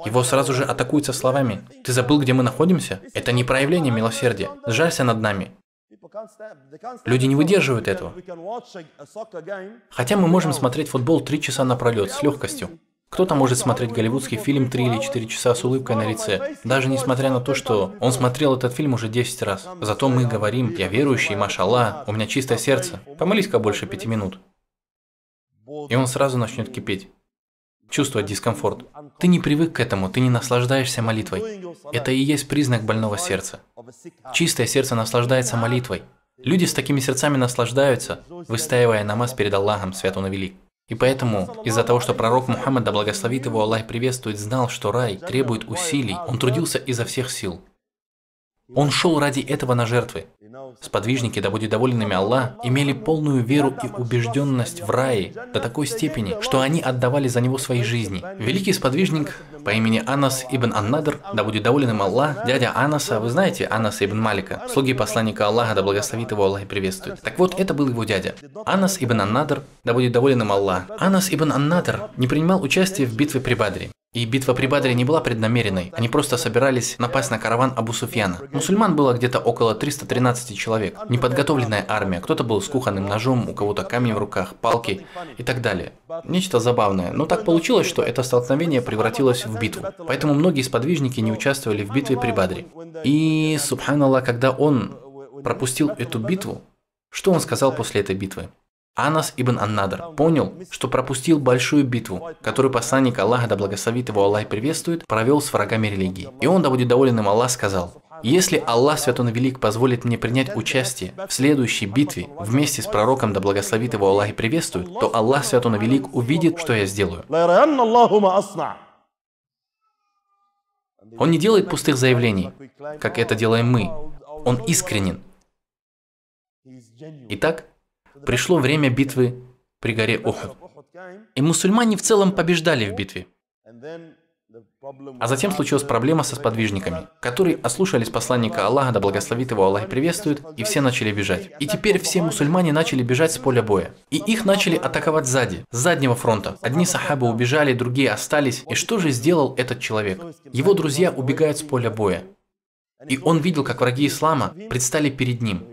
Его сразу же атакуют со словами: «Ты забыл, где мы находимся? Это не проявление милосердия. Сжалься над нами». Люди не выдерживают этого. Хотя мы можем смотреть футбол 3 часа напролет с легкостью. Кто-то может смотреть голливудский фильм 3 или 4 часа с улыбкой на лице, даже несмотря на то, что он смотрел этот фильм уже 10 раз. Зато мы говорим: «Я верующий, машаллах, у меня чистое сердце. Помолись-ка больше 5 минут». И он сразу начнет кипеть, чувствовать дискомфорт. Ты не привык к этому, ты не наслаждаешься молитвой. Это и есть признак больного сердца. Чистое сердце наслаждается молитвой. Люди с такими сердцами наслаждаются, выстаивая намаз перед Аллахом, свят он и велик. И поэтому, из-за того, что пророк Мухаммад, да благословит его Аллах приветствует, знал, что рай требует усилий, он трудился изо всех сил. Он шел ради этого на жертвы. Сподвижники, да будет доволен ими Аллах, имели полную веру и убежденность в рае до такой степени, что они отдавали за него свои жизни. Великий сподвижник по имени Анас ибн Ан-Надр, да будет доволен им Аллах, дядя Анаса, вы знаете Анаса ибн Малика, слуги посланника Аллаха, да благословит его Аллах и приветствует. Так вот, это был его дядя. Анас ибн Ан-Надр, да будет доволен им Аллах. Анас ибн Ан-Надр не принимал участия в битве при Бадре. И битва при Бадре не была преднамеренной, они просто собирались напасть на караван Абу Суфьяна. Мусульман было где-то около 313 человек, неподготовленная армия, кто-то был с кухонным ножом, у кого-то камень в руках, палки и так далее. Нечто забавное, но так получилось, что это столкновение превратилось в битву. Поэтому многие сподвижники не участвовали в битве при Бадре. И, субханаллах, когда он пропустил эту битву, что он сказал после этой битвы? Анас ибн Ан-Надр понял, что пропустил большую битву, которую посланник Аллаха, да благословит его Аллах приветствует, провел с врагами религии. И он, да будет доволен им Аллах, сказал: «Если Аллах, свят он и велик, позволит мне принять участие в следующей битве вместе с пророком, да благословит его Аллах приветствует, то Аллах, свят он и велик, увидит, что я сделаю». Он не делает пустых заявлений, как это делаем мы. Он искренен. Итак, пришло время битвы при горе Ухуд. И мусульмане в целом побеждали в битве. А затем случилась проблема со сподвижниками, которые ослушались посланника Аллаха, да благословит его Аллах приветствует, и все начали бежать. И теперь все мусульмане начали бежать с поля боя. И их начали атаковать сзади, с заднего фронта. Одни сахабы убежали, другие остались. И что же сделал этот человек? Его друзья убегают с поля боя. И он видел, как враги ислама предстали перед ним.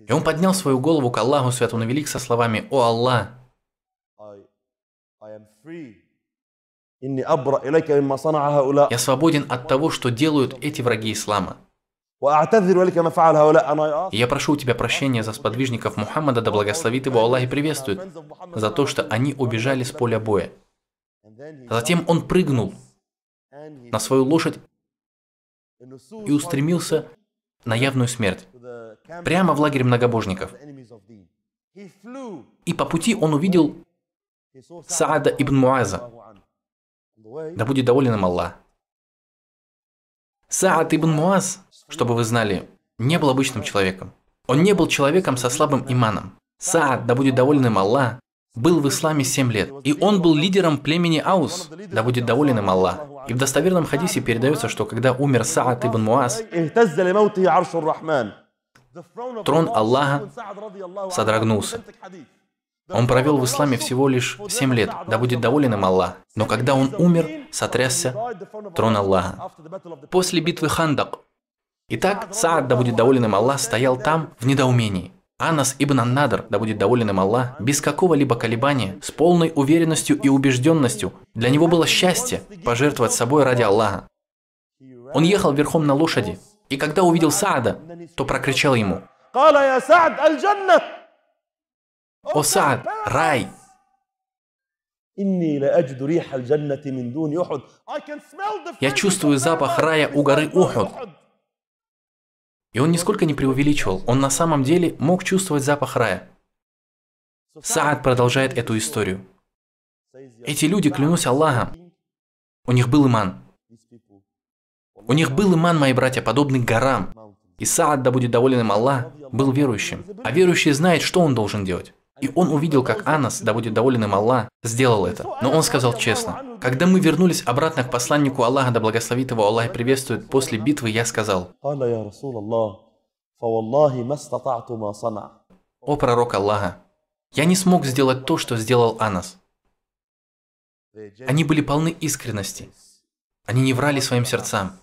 И он поднял свою голову к Аллаху, свят он и велик, со словами: «О Аллах, я свободен от того, что делают эти враги ислама. И я прошу у тебя прощения за сподвижников Мухаммада, да благословит его Аллах и приветствует, за то, что они убежали с поля боя». Затем он прыгнул на свою лошадь и устремился на явную смерть, прямо в лагерь многобожников. И по пути он увидел Саада ибн Муаза, да будет доволен им Аллах. Саад ибн Муаз, чтобы вы знали, не был обычным человеком. Он не был человеком со слабым иманом. Саад, да будет доволен им Аллах, был в исламе 7 лет. И он был лидером племени Аус, да будет доволен им Аллах. И в достоверном хадисе передается, что когда умер Саад ибн Муаз, трон Аллаха содрогнулся. Он провел в исламе всего лишь 7 лет, да будет доволен им Аллах. Но когда он умер, сотрясся трон Аллаха. После битвы Хандак. Итак, Саад, да будет доволен им Аллах, стоял там в недоумении. Анас ибн Ан-Надр, да будет доволен им Аллах, без какого-либо колебания, с полной уверенностью и убежденностью, для него было счастье пожертвовать собой ради Аллаха. Он ехал верхом на лошади, и когда увидел Саада, то прокричал ему: «О Саад, рай! Я чувствую запах рая у горы Ухуд». И он нисколько не преувеличивал, он на самом деле мог чувствовать запах рая. Саад продолжает эту историю. Эти люди, клянусь Аллахом, у них был иман. У них был иман, мои братья, подобный горам. И Саад, да будет доволен им Аллах, был верующим. А верующий знает, что он должен делать. И он увидел, как Анас, да будет доволен им Аллах, сделал это. Но он сказал честно: когда мы вернулись обратно к посланнику Аллаха, да благословит его Аллах и приветствует, после битвы я сказал: «О пророк Аллаха, я не смог сделать то, что сделал Анас». Они были полны искренности. Они не врали своим сердцам.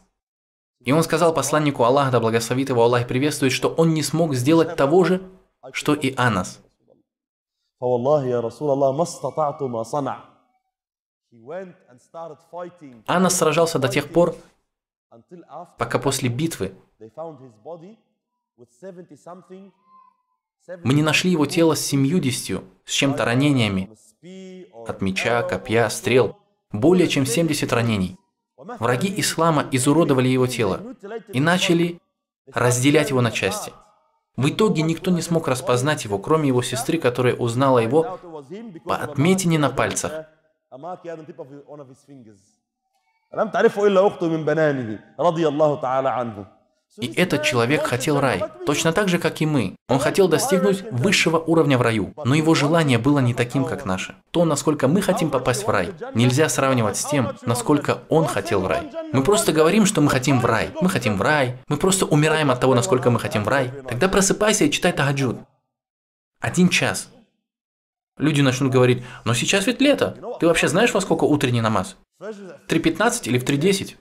И он сказал посланнику Аллаха, да благословит его Аллах и приветствует, что он не смог сделать того же, что и Анас. Анас сражался до тех пор, пока после битвы мы не нашли его тело с 70 с чем-то ранениями от меча, копья, стрел, более чем 70 ранений. Враги ислама изуродовали его тело и начали разделять его на части. В итоге никто не смог распознать его, кроме его сестры, которая узнала его по отметине на пальцах. И этот человек хотел рай, точно так же, как и мы. Он хотел достигнуть высшего уровня в раю, но его желание было не таким, как наше. То, насколько мы хотим попасть в рай, нельзя сравнивать с тем, насколько он хотел в рай. Мы просто говорим, что мы хотим в рай. Мы хотим в рай. Мы просто умираем от того, насколько мы хотим в рай. Тогда просыпайся и читай тахаджуд. 1 час. Люди начнут говорить, но сейчас ведь лето. Ты вообще знаешь, во сколько утренний намаз? В 3:15 или в 3:10?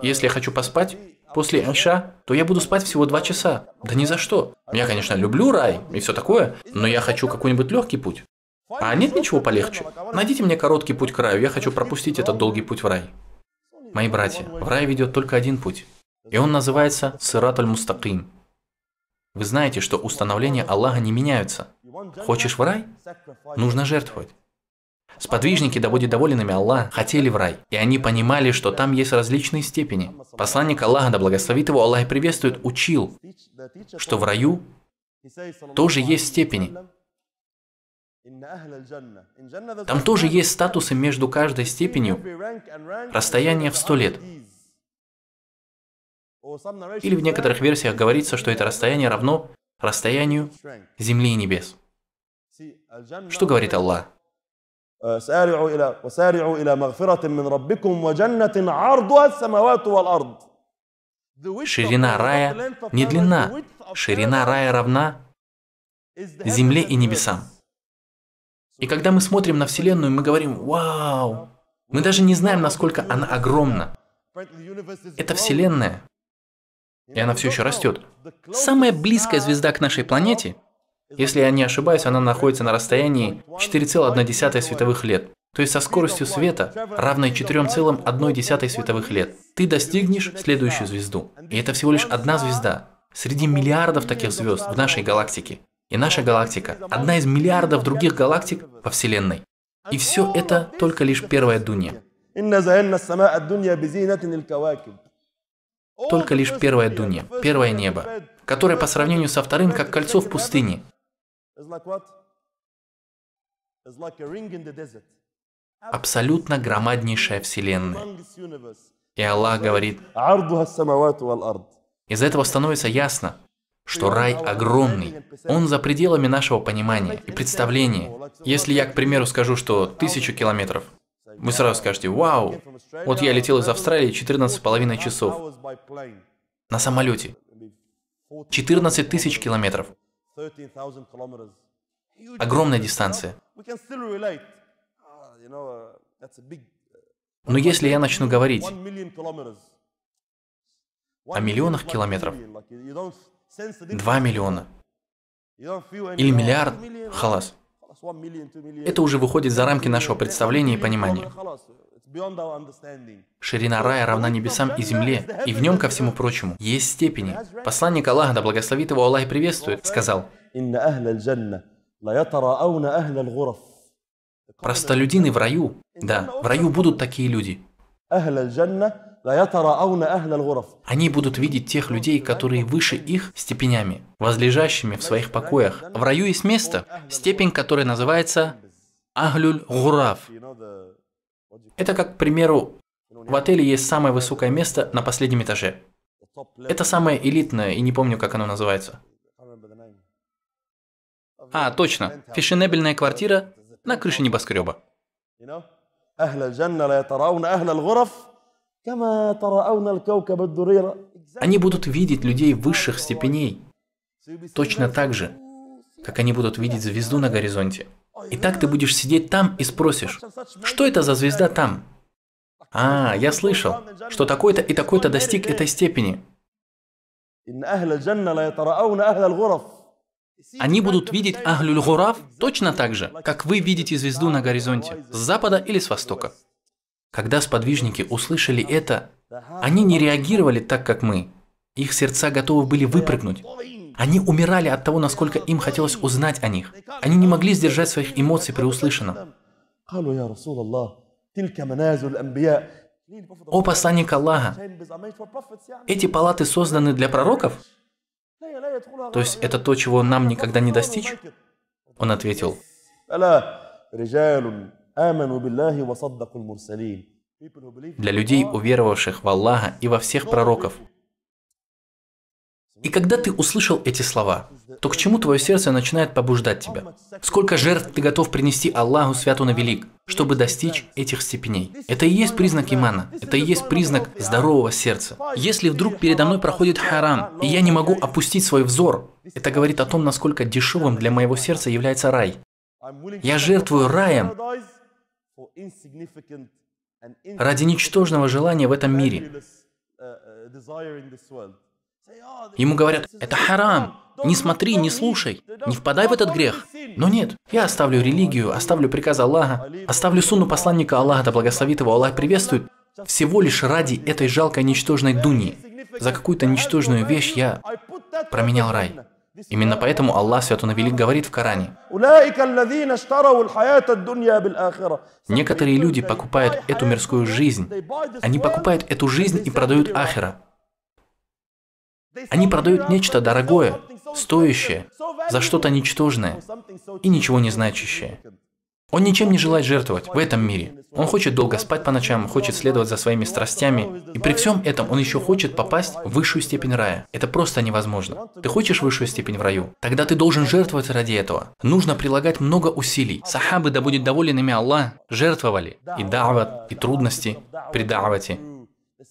Если я хочу поспать после иша, то я буду спать всего 2 часа. Да ни за что. Я, конечно, люблю рай и все такое, но я хочу какой-нибудь легкий путь. А нет ничего полегче? Найдите мне короткий путь к раю, я хочу пропустить этот долгий путь в рай. Мои братья, в рай ведет только один путь. И он называется Сират аль-Мустаким. Вы знаете, что установления Аллаха не меняются. Хочешь в рай? Нужно жертвовать. Сподвижники, да будет доволен ими Аллах, хотели в рай, и они понимали, что там есть различные степени. Посланник Аллаха, да благословит его Аллах и приветствует, учил, что в раю тоже есть степени. Там тоже есть статусы между каждой степенью, расстояние в 100 лет. Или в некоторых версиях говорится, что это расстояние равно расстоянию земли и небес. Что говорит Аллах? Ширина рая не длина. Ширина рая равна земле и небесам. И когда мы смотрим на Вселенную, мы говорим: «Вау!» Мы даже не знаем, насколько она огромна. Это Вселенная. И она все еще растет. Самая близкая звезда к нашей планете, если я не ошибаюсь, она находится на расстоянии 4,1 световых лет. То есть со скоростью света, равной 4,1 световых лет. Ты достигнешь следующую звезду. И это всего лишь одна звезда. Среди миллиардов таких звезд в нашей галактике. И наша галактика – одна из миллиардов других галактик во Вселенной. И все это только лишь первая дунья. Только лишь первая дунья, первое небо, которое по сравнению со вторым, как кольцо в пустыне. Абсолютно громаднейшая Вселенная. И Аллах говорит, из этого становится ясно, что рай огромный. Он за пределами нашего понимания и представления. Если я, к примеру, скажу, что 1000 километров, вы сразу скажете: «Вау, вот я летел из Австралии 14,5 часов на самолете. 14 тысяч километров. Огромная дистанция». Но если я начну говорить о миллионах километров, 2 миллиона или миллиард, халас, это уже выходит за рамки нашего представления и понимания. Ширина рая равна небесам и земле, и в нем, ко всему прочему, есть степени. Посланник Аллаха, да благословит его Аллах и приветствует, сказал: простолюдины в раю, да, в раю будут такие люди. Они будут видеть тех людей, которые выше их степенями, возлежащими в своих покоях. В раю есть место, степень, которая называется Ахлюль Гураф. Это как, к примеру, в отеле есть самое высокое место на последнем этаже. Это самое элитное, и не помню, как оно называется. А, точно, фешенебельная квартира на крыше небоскреба. Они будут видеть людей высших степеней, точно так же, как они будут видеть звезду на горизонте. И так ты будешь сидеть там и спросишь: что это за звезда там? Я слышал, что такой-то и такой-то достиг этой степени. Они будут видеть Ахлюль Гураф точно так же, как вы видите звезду на горизонте, с запада или с востока. Когда сподвижники услышали это, они не реагировали так, как мы. Их сердца готовы были выпрыгнуть. Они умирали от того, насколько им хотелось узнать о них. Они не могли сдержать своих эмоций при услышанном. О посланник Аллаха, эти палаты созданы для пророков? То есть это то, чего нам никогда не достичь? Он ответил: для людей, уверовавших в Аллаха и во всех пророков. И когда ты услышал эти слова, то к чему твое сердце начинает побуждать тебя? Сколько жертв ты готов принести Аллаху Святу на Велик, чтобы достичь этих степеней? Это и есть признак имана, это и есть признак здорового сердца. Если вдруг передо мной проходит харам, и я не могу опустить свой взор, это говорит о том, насколько дешевым для моего сердца является рай. Я жертвую раем ради ничтожного желания в этом мире. Ему говорят: это харам, не смотри, не слушай, не впадай в этот грех. Но нет, я оставлю религию, оставлю приказ Аллаха, оставлю сунну посланника Аллаха, да благословит его, Аллах приветствует, всего лишь ради этой жалкой ничтожной дуни. За какую-то ничтожную вещь я променял рай. Именно поэтому Аллах Святу на Велик говорит в Коране: некоторые люди покупают эту мирскую жизнь, они покупают эту жизнь и продают ахира. Они продают нечто дорогое, стоящее, за что-то ничтожное и ничего не значащее. Он ничем не желает жертвовать в этом мире. Он хочет долго спать по ночам, хочет следовать за своими страстями. И при всем этом он еще хочет попасть в высшую степень рая. Это просто невозможно. Ты хочешь высшую степень в раю? Тогда ты должен жертвовать ради этого. Нужно прилагать много усилий. Сахабы, да будет доволен ими Аллах, жертвовали и дават, и трудности при давате,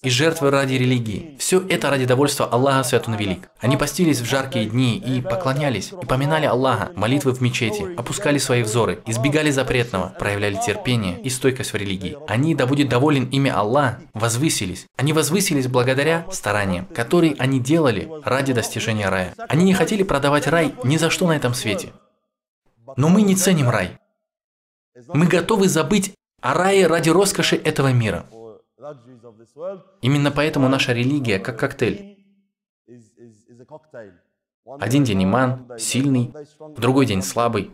и жертвы ради религии. Все это ради довольства Аллаха Святу на Велик. Они постились в жаркие дни и поклонялись, и поминали Аллаха, молитвы в мечети, опускали свои взоры, избегали запретного, проявляли терпение и стойкость в религии. Они, да будет доволен ими Аллах, возвысились. Они возвысились благодаря стараниям, которые они делали ради достижения рая. Они не хотели продавать рай ни за что на этом свете. Но мы не ценим рай. Мы готовы забыть о рае ради роскоши этого мира. Именно поэтому наша религия как коктейль. Один день иман, сильный, в другой день слабый.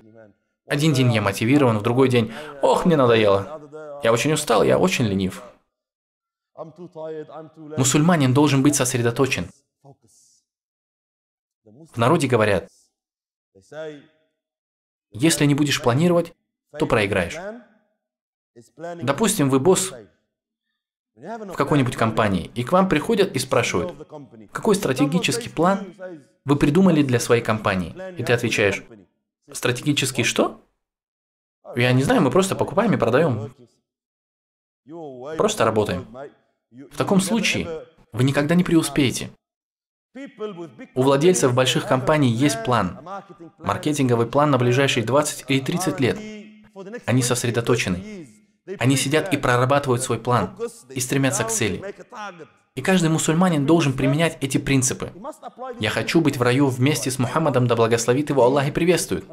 Один день я мотивирован, в другой день: ох, мне надоело. Я очень устал, я очень ленив. Мусульманин должен быть сосредоточен. В народе говорят: если не будешь планировать, то проиграешь. Допустим, вы босс в какой-нибудь компании, и к вам приходят и спрашивают: какой стратегический план вы придумали для своей компании? И ты отвечаешь: стратегический что? Я не знаю, мы просто покупаем и продаем. Просто работаем. В таком случае вы никогда не преуспеете. У владельцев больших компаний есть план. Маркетинговый план на ближайшие 20 или 30 лет. Они сосредоточены. Они сидят и прорабатывают свой план, и стремятся к цели. И каждый мусульманин должен применять эти принципы. Я хочу быть в раю вместе с Мухаммадом, да благословит его Аллах и приветствует.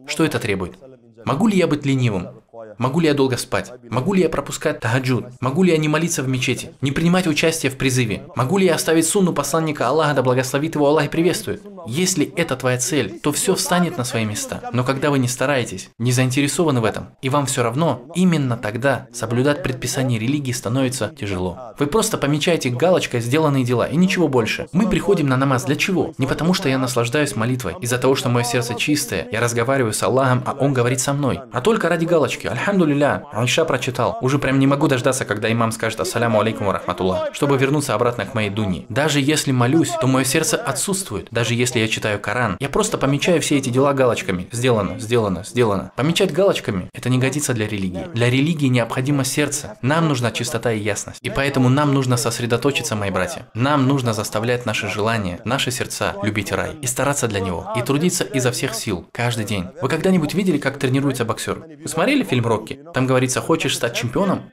Что это требует? Могу ли я быть ленивым? Могу ли я долго спать? Могу ли я пропускать тахаджуд? Могу ли я не молиться в мечети? Не принимать участие в призыве? Могу ли я оставить сунну посланника Аллаха, да благословит его Аллах и приветствует? Если это твоя цель, то все встанет на свои места. Но когда вы не стараетесь, не заинтересованы в этом, и вам все равно, именно тогда соблюдать предписания религии становится тяжело. Вы просто помечаете галочкой сделанные дела, и ничего больше. Мы приходим на намаз для чего? Не потому, что я наслаждаюсь молитвой, из-за того, что мое сердце чистое, я разговариваю с Аллахом, а Он говорит со мной, а только ради галочки. Альхамдулилля, Айша прочитал. Уже прям не могу дождаться, когда имам скажет ассаляму алейкум ва рахматуллах, чтобы вернуться обратно к моей дуне. Даже если молюсь, то мое сердце отсутствует. Даже если я читаю Коран, я просто помечаю все эти дела галочками. Сделано, сделано, сделано. Помечать галочками – это не годится для религии. Для религии необходимо сердце. Нам нужна чистота и ясность. И поэтому нам нужно сосредоточиться, мои братья. Нам нужно заставлять наши желания, наши сердца любить рай и стараться для него. И трудиться изо всех сил, каждый день. Вы когда-нибудь видели, как тренируется боксер? Вы смотрели фильм «Рокки»? Там говорится: хочешь стать чемпионом?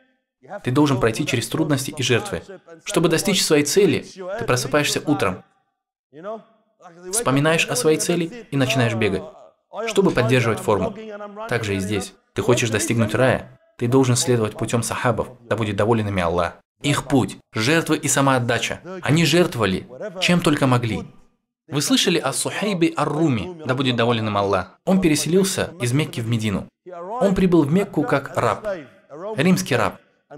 Ты должен пройти через трудности и жертвы. Чтобы достичь своей цели, ты просыпаешься утром, вспоминаешь о своей цели и начинаешь бегать, чтобы поддерживать форму. Так же и здесь. Ты хочешь достигнуть рая, ты должен следовать путем сахабов, да будет доволен ими Аллах. Их путь – жертвы и самоотдача. Они жертвовали, чем только могли. Вы слышали о Сухайбе ар-Руми, да будет доволен им Аллах? Он переселился из Мекки в Медину. Он прибыл в Мекку как раб, римский раб,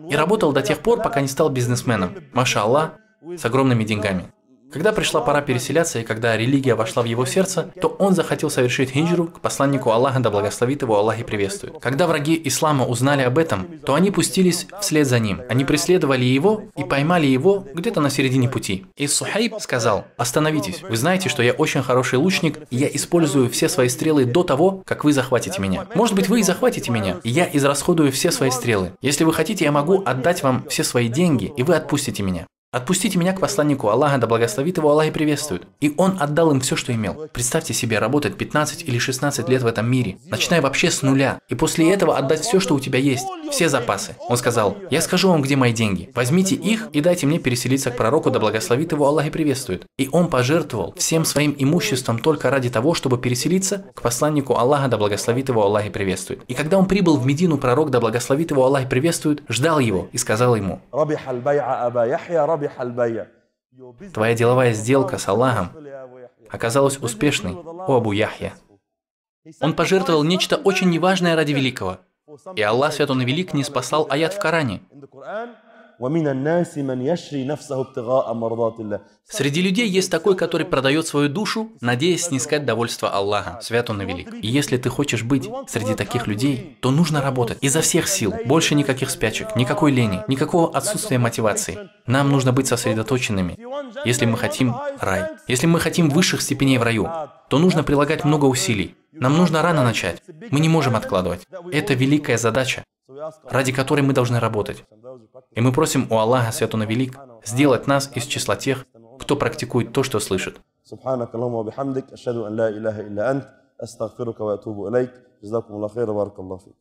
и работал до тех пор, пока не стал бизнесменом, маша Аллах, с огромными деньгами. Когда пришла пора переселяться и когда религия вошла в его сердце, то он захотел совершить хиджру к посланнику Аллаха, да благословит его Аллах и приветствует. Когда враги ислама узнали об этом, то они пустились вслед за ним. Они преследовали его и поймали его где-то на середине пути. И Сухайб сказал: «Остановитесь, вы знаете, что я очень хороший лучник, и я использую все свои стрелы до того, как вы захватите меня. Может быть, вы и захватите меня, и я израсходую все свои стрелы. Если вы хотите, я могу отдать вам все свои деньги, и вы отпустите меня. Отпустите меня к посланнику Аллаха, да благословит его Аллах и приветствует». И он отдал им все, что имел. Представьте себе работать 15 или 16 лет в этом мире, начиная вообще с нуля, и после этого отдать все, что у тебя есть, все запасы. Он сказал: «Я скажу вам, где мои деньги. Возьмите их и дайте мне переселиться к пророку, да благословит его Аллах и приветствует». И он пожертвовал всем своим имуществом только ради того, чтобы переселиться к посланнику Аллаха, да благословит его Аллах и приветствует. И когда он прибыл в Медину, пророк, да благословит его Аллах и приветствует, ждал его и сказал ему: «Твоя деловая сделка с Аллахом оказалась успешной, о Абу Яхья». Он пожертвовал нечто очень неважное ради великого. И Аллах, свят он и велик, не спасал аят в Коране. Среди людей есть такой, который продает свою душу, надеясь снискать довольство Аллаха, свят он и велик. И если ты хочешь быть среди таких людей, то нужно работать изо всех сил. Больше никаких спячек, никакой лени, никакого отсутствия мотивации. Нам нужно быть сосредоточенными. Если мы хотим рай, если мы хотим высших степеней в раю, то нужно прилагать много усилий. Нам нужно рано начать. Мы не можем откладывать. Это великая задача, ради которой мы должны работать. И мы просим у Аллаха, свят он и велик, сделать нас из числа тех, кто практикует то, что слышит. Субханакаллахумма ва бихамдик, ашхаду ан ла илаха илля ант, астагфирука ва атубу илейк. Джазакумуллаху хайран, баракаллаху фик.